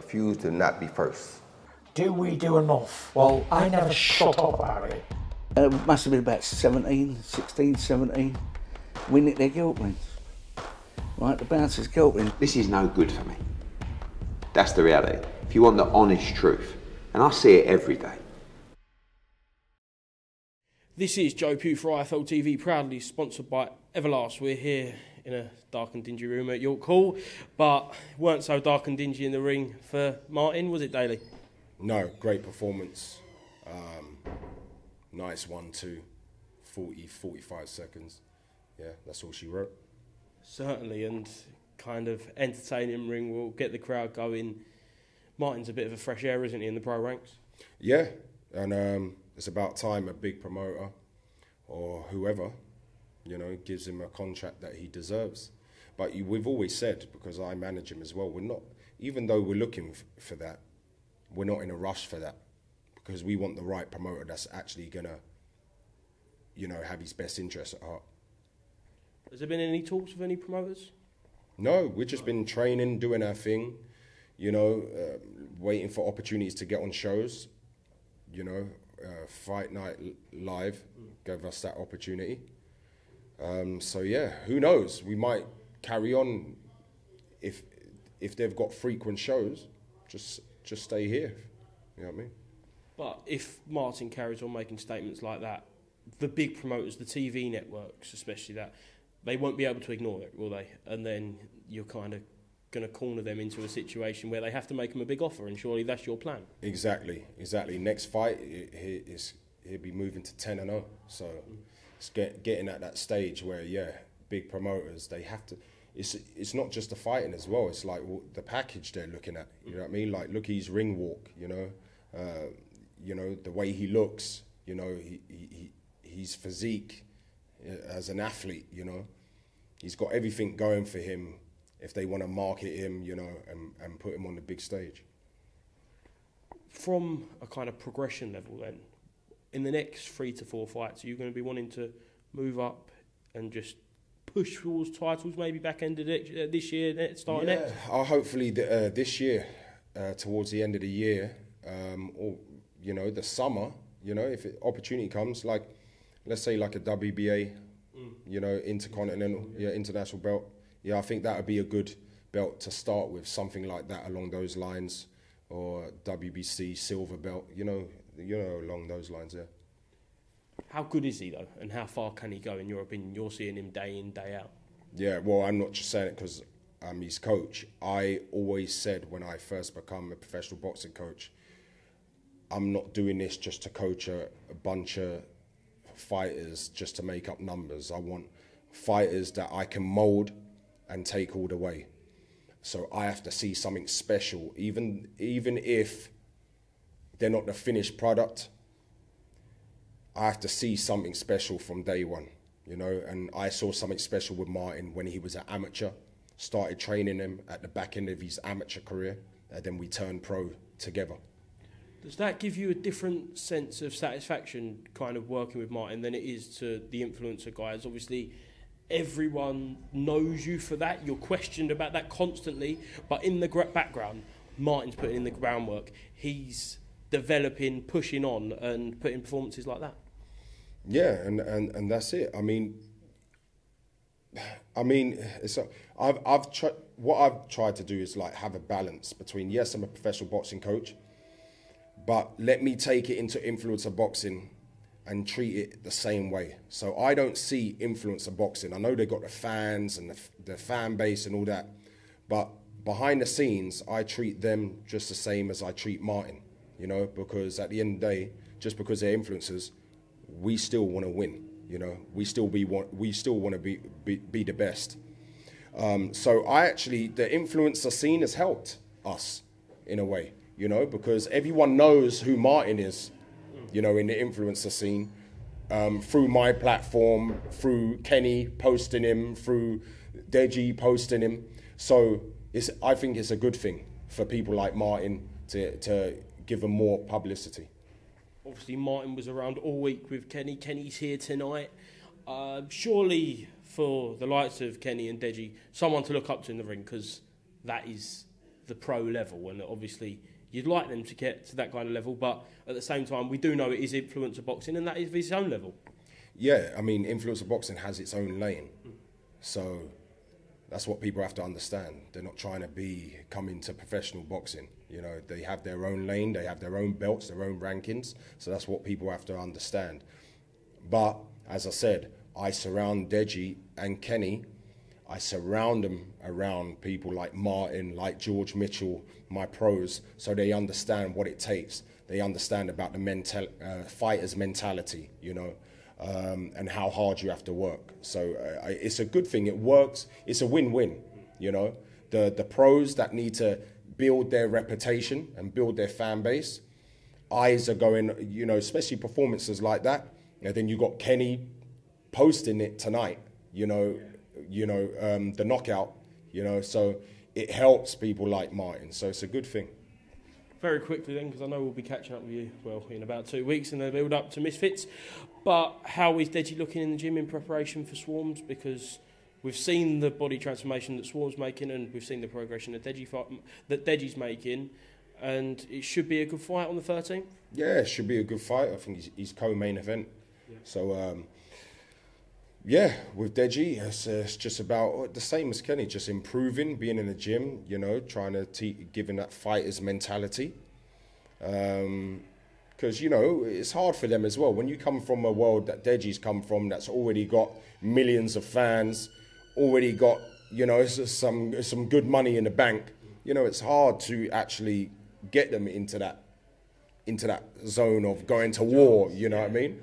refuse to not be first. Do we do enough? Well, I never shut up about it. It must have been about 16, 17. We nicked their guilt rings. Right, the bouncer's guilt ring. This is no good for me. That's the reality. If you want the honest truth, and I see it every day. This is Joe Pugh for IFL TV, proudly sponsored by Everlast. We're here in a dark and dingy room at York Hall, but weren't so dark and dingy in the ring for Martin, was it, Daley? No, great performance. Nice 1-2, 45 seconds. Yeah, that's all she wrote. Certainly, and kind of entertaining ring will get the crowd going. Martin's a bit of a fresh air, isn't he, in the pro ranks? Yeah, and it's about time a big promoter or whoever, you know, gives him a contract that he deserves. But we've always said, because I manage him as well, we're not, even though we're looking for that, we're not in a rush for that, because we want the right promoter that's actually gonna, you know, have his best interests at heart. Has there been any talks with any promoters? No, we've just been training, doing our thing, you know, waiting for opportunities to get on shows. You know, Fight Night Live gave us that opportunity. So yeah, who knows? We might carry on if they've got frequent shows. Just stay here. You know what I mean? But if Martin carries on making statements like that, the big promoters, the TV networks, especially that, they won't be able to ignore it, will they? And then you're kind of going to corner them into a situation where they have to make him a big offer, and surely that's your plan. Exactly. Next fight, he'll be moving to 10-0. So it's getting at that stage where, yeah, big promoters, they have to. It's not just the fighting as well. It's like the package they're looking at. You know what I mean? Like, look, his ring walk. You know, the way he looks. You know, his physique as an athlete. You know, he's got everything going for him. If they want to market him, you know, and put him on the big stage. From a kind of progression level then, in the next 3 to 4 fights, are you going to be wanting to move up and just push towards titles, maybe back end of this year, starting next? I'll hopefully this year, towards the end of the year, or, you know, the summer, you know, if opportunity comes, like, let's say like a WBA, you know, intercontinental, international belt. Yeah, I think that would be a good belt to start with, something like that along those lines, or WBC silver belt, you know, along those lines. Yeah. How good is he though, and how far can he go in your opinion? You're seeing him day in, day out. Yeah, well, I'm not just saying it because I'm his coach. I always said when I first become a professional boxing coach, I'm not doing this just to coach a bunch of fighters just to make up numbers. I want fighters that I can mould and take all the way. So I have to see something special, even if they're not the finished product. I have to see something special from day one, you know. And I saw something special with Martin when he was an amateur. Started training him at the back end of his amateur career, and then we turned pro together. Does that give you a different sense of satisfaction, kind of working with Martin, than it is to the influencer guys? Obviously, everyone knows you for that. You're questioned about that constantly. But in the background, Martin's putting in the groundwork. He's developing, pushing on, and putting performances like that. Yeah, and that's it. I mean, it's what I've tried to do is like have a balance between, yes, I'm a professional boxing coach, but let me take it into influencer boxing and treat it the same way. So I don't see influencer boxing. I know they got the fans and the fan base and all that, but behind the scenes, I treat them just the same as I treat Martin, you know, because at the end of the day, just because they're influencers, we still want to win, you know. We still want to be the best. So the influencer scene has helped us in a way, you know, because everyone knows who Martin is, you know, in the influencer scene, through my platform, through Kenny posting him, through Deji posting him. So I think it's a good thing for people like Martin to give him more publicity. Obviously, Martin was around all week with Kenny. Kenny's here tonight. Surely, for the likes of Kenny and Deji, someone to look up to in the ring, because that is the pro level, and obviously you'd like them to get to that kind of level, but at the same time we do know it is influencer boxing, and that is its own level. Yeah, I mean, influencer boxing has its own lane, so that's what people have to understand. They're not trying to come into professional boxing. You know, they have their own lane, they have their own belts, their own rankings. So that's what people have to understand. But as I said, I surround Deji and Kenny. I surround them around people like Martin, like George Mitchell, my pros, so they understand what it takes. They understand about the fighter's mentality, you know, and how hard you have to work. So it's a good thing. It works. It's a win-win, you know. The pros that need to build their reputation and build their fan base, eyes are going, you know, especially performances like that. And then you got Kenny posting it tonight, you know, the knockout, you know, so it helps people like Martin. So it's a good thing. Very quickly then, because I know we'll be catching up with you, well, in about 2 weeks in the build up to Misfits. But how is Deji looking in the gym in preparation for SWARMZ? Because we've seen the body transformation that SWARMZ making, and we've seen the progression that Deji's making, and it should be a good fight on the 13th. Yeah, it should be a good fight. I think he's co-main event. Yeah. So yeah, with Deji, it's just about the same as Kenny, just improving, being in the gym, you know, trying to giving that fighter's mentality. Because, you know, it's hard for them as well. When you come from a world that Deji's come from, that's already got millions of fans, already got, you know, some good money in the bank, you know, it's hard to actually get them into that zone of going to war, you know what I mean?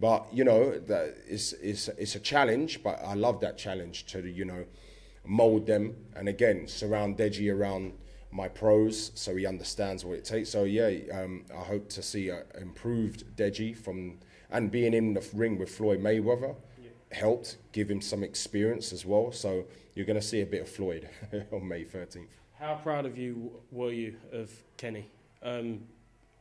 But, you know, that it's a challenge, but I love that challenge to, you know, mould them. And again, surround Deji around my pros so he understands what it takes. So, yeah, I hope to see an improved Deji and being in the ring with FLOYD Mayweather helped give him some experience as well. So you're going to see a bit of FLOYD on May 13th. How proud of you were you of Kenny?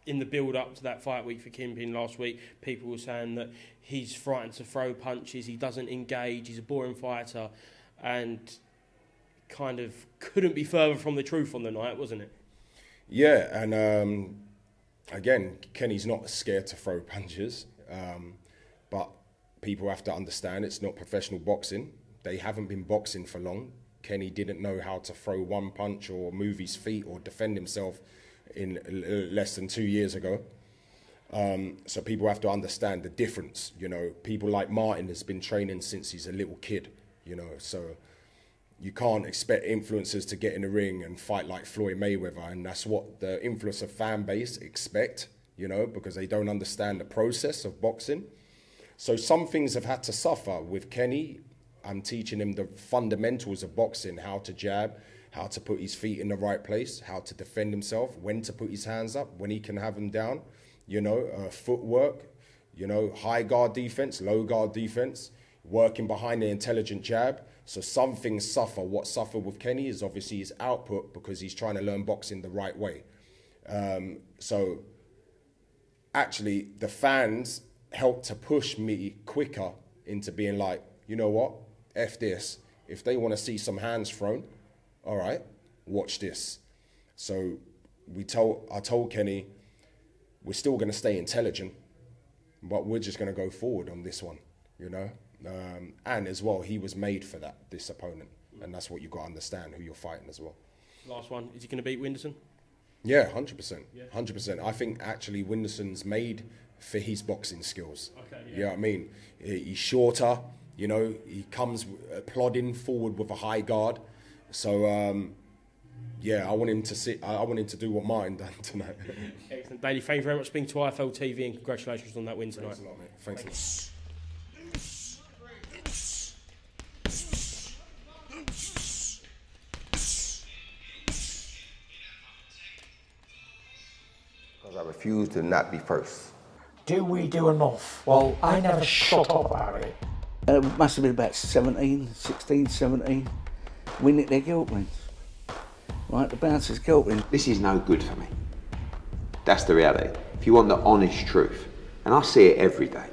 In the build-up to that fight week for Kingpin last week, people were saying that he's frightened to throw punches, he doesn't engage, he's a boring fighter, and kind of couldn't be further from the truth on the night, wasn't it? Yeah, and again, Kenny's not scared to throw punches, but people have to understand it's not professional boxing. They haven't been boxing for long. Kenny didn't know how to throw one punch or move his feet or defend himself in less than 2 years ago. So people have to understand the difference, you know. People like Martin has been training since he's a little kid, you know, so you can't expect influencers to get in the ring and fight like FLOYD Mayweather, and that's what the influencer fan base expect, you know, because they don't understand the process of boxing. So some things have had to suffer. With Kenny, I'm teaching him the fundamentals of boxing, how to jab, how to put his feet in the right place, how to defend himself, when to put his hands up, when he can have them down, you know, footwork, you know, high guard defense, low guard defense, working behind the intelligent jab. So some things suffer. What suffered with Kenny is obviously his output, because he's trying to learn boxing the right way. So actually the fans helped to push me quicker into being like, you know what, F this. If they want to see some hands thrown, all right, watch this. So I told Kenny, we're still going to stay intelligent, but we're just going to go forward on this one, you know. And as well, he was made for that, this opponent, and that's what you've got to understand, who you're fighting as well. Last one, is he going to beat Winderson? Yeah, 100%. 100%. I think actually Winderson's made for his boxing skills. Okay, yeah. You know what I mean? He's shorter, you know, he comes plodding forward with a high guard. So, yeah, I want him to do what Martin done tonight. Excellent. Daley, thank you very much for being to IFL TV, and congratulations on that win tonight. Thanks a lot, mate. Thanks a lot. I refuse to not be first. Do we do enough? Well, I never shut up about it. It must have been about 16, 17. We nicked their guilt rings. Right, the bouncer's guilt ring. This is no good for me. That's the reality. If you want the honest truth, and I see it every day,